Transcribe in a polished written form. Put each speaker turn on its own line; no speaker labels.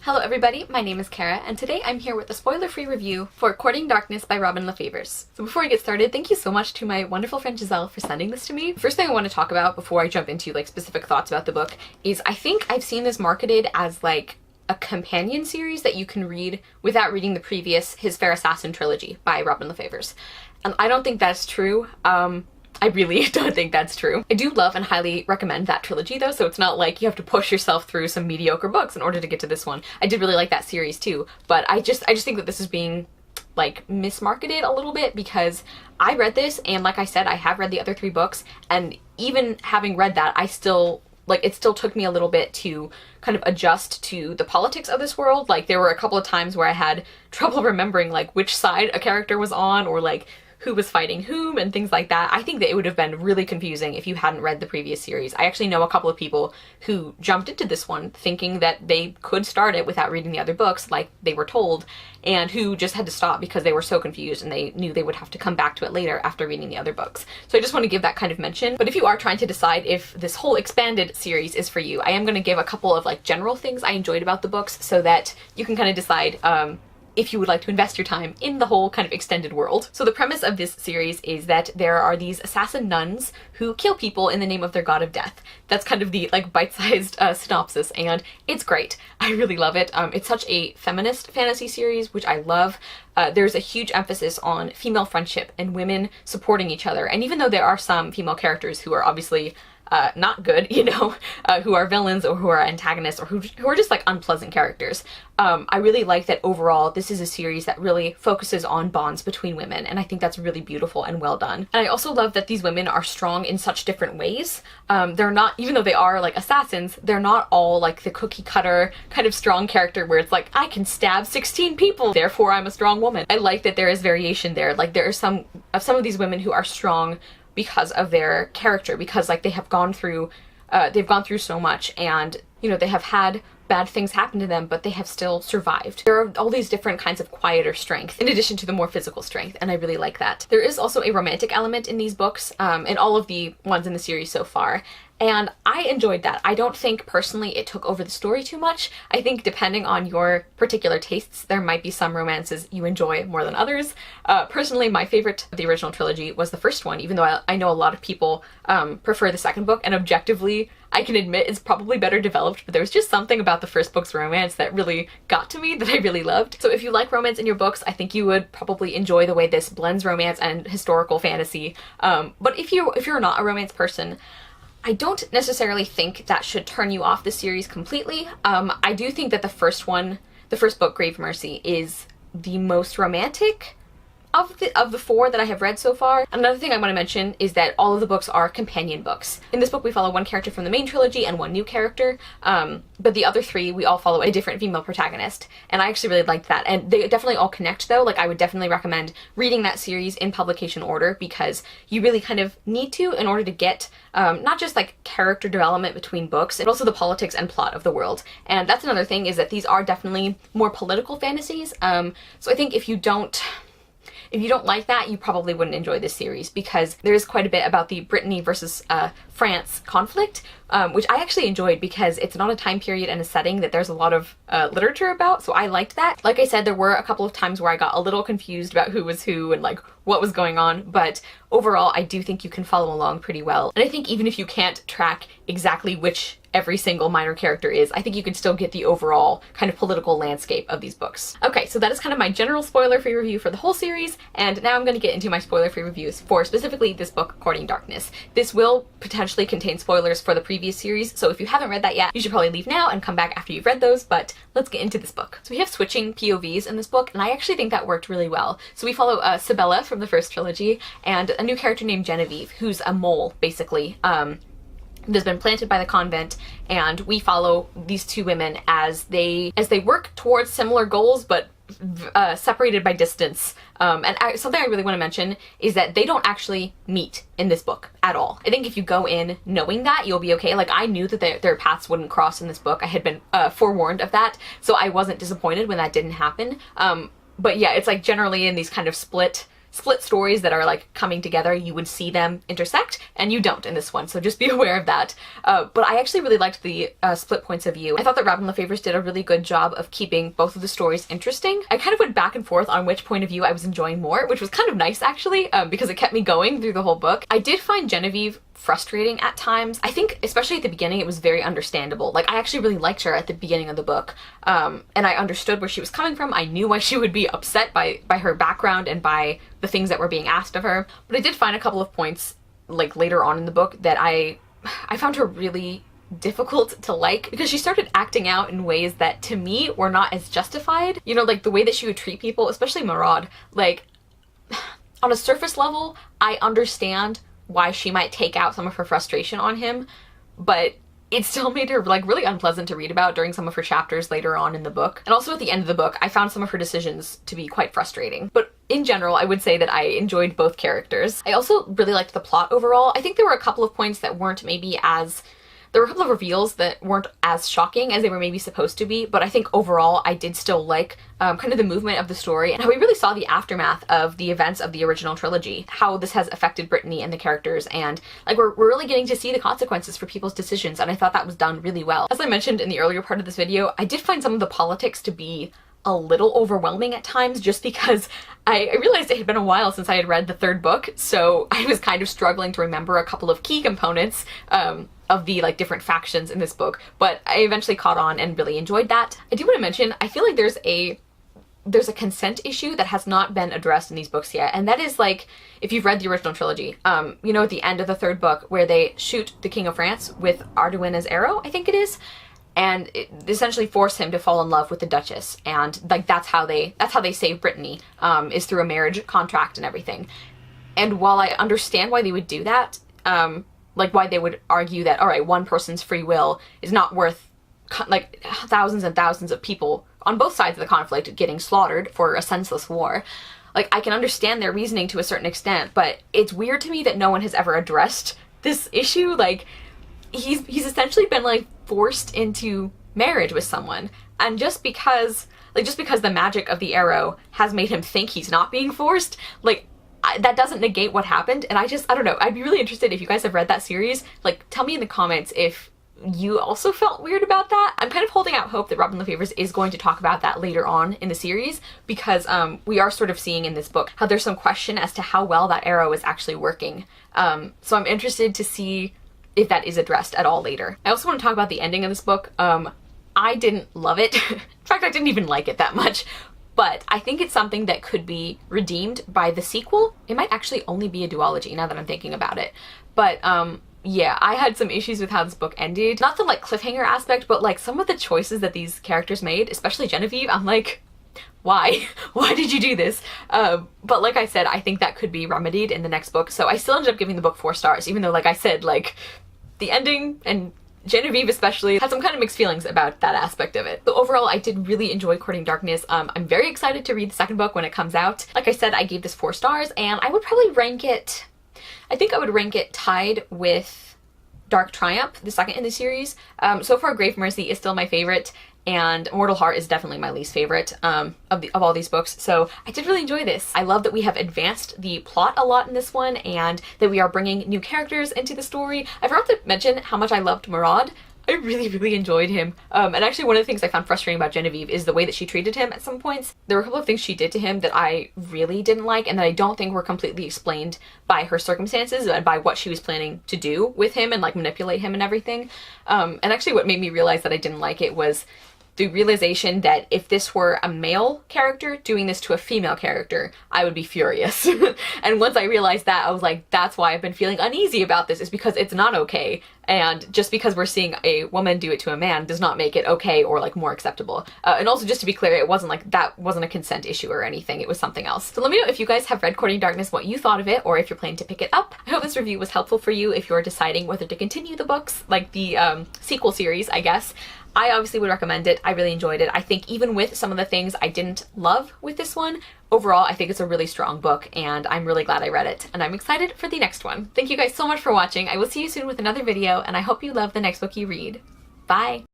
Hello everybody, my name is Kara, and today I'm here with a spoiler-free review for Courting Darkness by Robin LaFevers. So before we get started, thank you so much to my wonderful friend Giselle for sending this to me. First thing I want to talk about before I jump into specific thoughts about the book is I think I've seen this marketed as a companion series that you can read without reading the previous His Fair Assassin trilogy by Robin LaFevers. And I don't think that's true. I really don't think that's true. I do love and highly recommend that trilogy though, so it's not like you have to push yourself through some mediocre books in order to get to this one. I did really like that series too, but I just think that this is being mismarketed a little bit because I read this and like I said, I have read the other three books, and even having read that, I still it still took me a little bit to kind of adjust to the politics of this world. There were a couple of times where I had trouble remembering which side a character was on or who was fighting whom and things like that. I think that it would have been really confusing if you hadn't read the previous series. I actually know a couple of people who jumped into this one thinking that they could start it without reading the other books like they were told, and who just had to stop because they were so confused and they knew they would have to come back to it later after reading the other books. So I just want to give that kind of mention. But if you are trying to decide if this whole expanded series is for you, I am going to give a couple of general things I enjoyed about the books so that you can kind of decide if you would like to invest your time in the whole kind of extended world. So the premise of this series is that there are these assassin nuns who kill people in the name of their god of death. That's kind of the bite-sized synopsis, and it's great. I really love it. It's such a feminist fantasy series, which I love. There's a huge emphasis on female friendship and women supporting each other. And even though there are some female characters who are obviously not good, who are villains or who are antagonists or who are just unpleasant characters. I really like that overall this is a series that really focuses on bonds between women, and I think that's really beautiful and well done. And I also love that these women are strong in such different ways. They're not, even though they are assassins, they're not all the cookie cutter kind of strong character where it's I can stab 16 people, therefore I'm a strong woman. I like that there is variation there. There are some of these women who are strong because of their character, because they have gone through so much, and they have had bad things happen to them, but they have still survived. There are all these different kinds of quieter strength in addition to the more physical strength, and I really like that. There is also a romantic element in these books, in all of the ones in the series so far, and I enjoyed that. I don't think personally it took over the story too much. I think depending on your particular tastes, there might be some romances you enjoy more than others. Personally, my favorite of the original trilogy was the first one, even though I know a lot of people prefer the second book, and objectively, I can admit it's probably better developed, but there was just something about the first book's romance that really got to me, that I really loved. So if you like romance in your books, I think you would probably enjoy the way this blends romance and historical fantasy. But if you're not a romance person, I don't necessarily think that should turn you off the series completely. I do think that the first book, Grave Mercy, is the most romantic of the four that I have read so far. Another thing I want to mention is that all of the books are companion books. In this book we follow one character from the main trilogy and one new character, but the other three we all follow a different female protagonist, and I actually really liked that. And they definitely all connect though. I would definitely recommend reading that series in publication order because you really kind of need to in order to get not just character development between books, but also the politics and plot of the world. And that's another thing, is that these are definitely more political fantasies. So I think if you don't like that, you probably wouldn't enjoy this series, because there is quite a bit about the Brittany versus France conflict, which I actually enjoyed because it's not a time period and a setting that there's a lot of literature about, so I liked that. Like I said, there were a couple of times where I got a little confused about who was who and what was going on, but overall I do think you can follow along pretty well. And I think even if you can't track exactly which every single minor character is, I think you can still get the overall kind of political landscape of these books. Okay, so that is kind of my general spoiler-free review for the whole series, and now I'm going to get into my spoiler-free reviews for specifically this book, Courting Darkness. This will potentially contain spoilers for the previous series, so if you haven't read that yet, you should probably leave now and come back after you've read those, but let's get into this book. So we have switching POVs in this book, and I actually think that worked really well. So we follow Sabella from the first trilogy, and a new character named Genevieve, who's a mole, basically, has been planted by the convent, and we follow these two women as they work towards similar goals, but separated by distance. Something I really want to mention is that they don't actually meet in this book at all. I think if you go in knowing that, you'll be okay. I knew that their paths wouldn't cross in this book. I had been forewarned of that, so I wasn't disappointed when that didn't happen. But yeah, it's generally in these kind of split split stories that are like coming together, you would see them intersect, and you don't in this one, so just be aware of that. But I actually really liked the split points of view. I thought that Robin LaFevers did a really good job of keeping both of the stories interesting. I kind of went back and forth on which point of view I was enjoying more, which was kind of nice actually, because it kept me going through the whole book. I did find Genevieve frustrating at times. I think especially at the beginning it was very understandable. Like, I actually really liked her at the beginning of the book, and I understood where she was coming from. I knew why she would be upset by her background and by the things that were being asked of her. But I did find a couple of points like later on in the book that I found her really difficult to like, because she started acting out in ways that to me were not as justified. You know, like the way that she would treat people, especially Marad. Like, on a surface level, I understand why she might take out some of her frustration on him, but it still made her like really unpleasant to read about during some of her chapters later on in the book. And also at the end of the book, I found some of her decisions to be quite frustrating. But in general, I would say that I enjoyed both characters. I also really liked the plot overall. I think there were a couple of points that weren't maybe as... There were a couple of reveals that weren't as shocking as they were maybe supposed to be, but I think overall I did still like kind of the movement of the story and how we really saw the aftermath of the events of the original trilogy, how this has affected Brittany and the characters, and like we're really getting to see the consequences for people's decisions, and I thought that was done really well. As I mentioned in the earlier part of this video, I did find some of the politics to be a little overwhelming at times, just because I realized it had been a while since I had read the third book, so I was kind of struggling to remember a couple of key components of the like different factions in this book, but I eventually caught on and really enjoyed that. I do want to mention, I feel like there's a consent issue that has not been addressed in these books yet, and that is like, if you've read the original trilogy, you know, at the end of the third book where they shoot the King of France with Arduina's arrow, I think it is, and it essentially force him to fall in love with the Duchess, and like that's how they save Brittany, is through a marriage contract and everything. And while I understand why they would do that, like why they would argue that, all right, one person's free will is not worth like thousands and thousands of people on both sides of the conflict getting slaughtered for a senseless war. Like, I can understand their reasoning to a certain extent, but it's weird to me that no one has ever addressed this issue. Like, he's essentially been like forced into marriage with someone, and just because the magic of the arrow has made him think he's not being forced, like, that doesn't negate what happened. And I don't know, I'd be really interested if you guys have read that series. Like, tell me in the comments if you also felt weird about that. I'm kind of holding out hope that Robin LaFevers is going to talk about that later on in the series, because we are sort of seeing in this book how there's some question as to how well that arrow is actually working. So I'm interested to see if that is addressed at all later. I also want to talk about the ending of this book. I didn't love it. In fact, I didn't even like it that much. But I think it's something that could be redeemed by the sequel. It might actually only be a duology now that I'm thinking about it. But yeah, I had some issues with how this book ended. Not the like cliffhanger aspect, but like some of the choices that these characters made, especially Genevieve, I'm like, why? Why did you do this? But like I said, I think that could be remedied in the next book. So I still ended up giving the book 4 stars, even though, like I said, like the ending and Genevieve especially had some kind of mixed feelings about that aspect of it. So overall, I did really enjoy Courting Darkness. I'm very excited to read the second book when it comes out. Like I said, I gave this 4 stars, and I would probably rank it, I think I would rank it tied with Dark Triumph, the second in the series. So far, Grave Mercy is still my favorite, and Mortal Heart is definitely my least favorite of all these books. So I did really enjoy this. I love that we have advanced the plot a lot in this one, and that we are bringing new characters into the story. I forgot to mention how much I loved Marad. I really, really enjoyed him. And actually one of the things I found frustrating about Genevieve is the way that she treated him at some points. There were a couple of things she did to him that I really didn't like, and that I don't think were completely explained by her circumstances and by what she was planning to do with him and like manipulate him and everything. And actually what made me realize that I didn't like it was the realization that if this were a male character doing this to a female character, I would be furious. And once I realized that, I was like, that's why I've been feeling uneasy about this, is because it's not okay. And just because we're seeing a woman do it to a man does not make it okay or like more acceptable. And also, just to be clear, it wasn't like, that wasn't a consent issue or anything, it was something else. So let me know if you guys have read Courting Darkness, what you thought of it, or if you're planning to pick it up. I hope this review was helpful for you if you're deciding whether to continue the books, like the sequel series, I guess. I obviously would recommend it. I really enjoyed it. I think even with some of the things I didn't love with this one, overall I think it's a really strong book, and I'm really glad I read it, and I'm excited for the next one. Thank you guys so much for watching. I will see you soon with another video, and I hope you love the next book you read. Bye!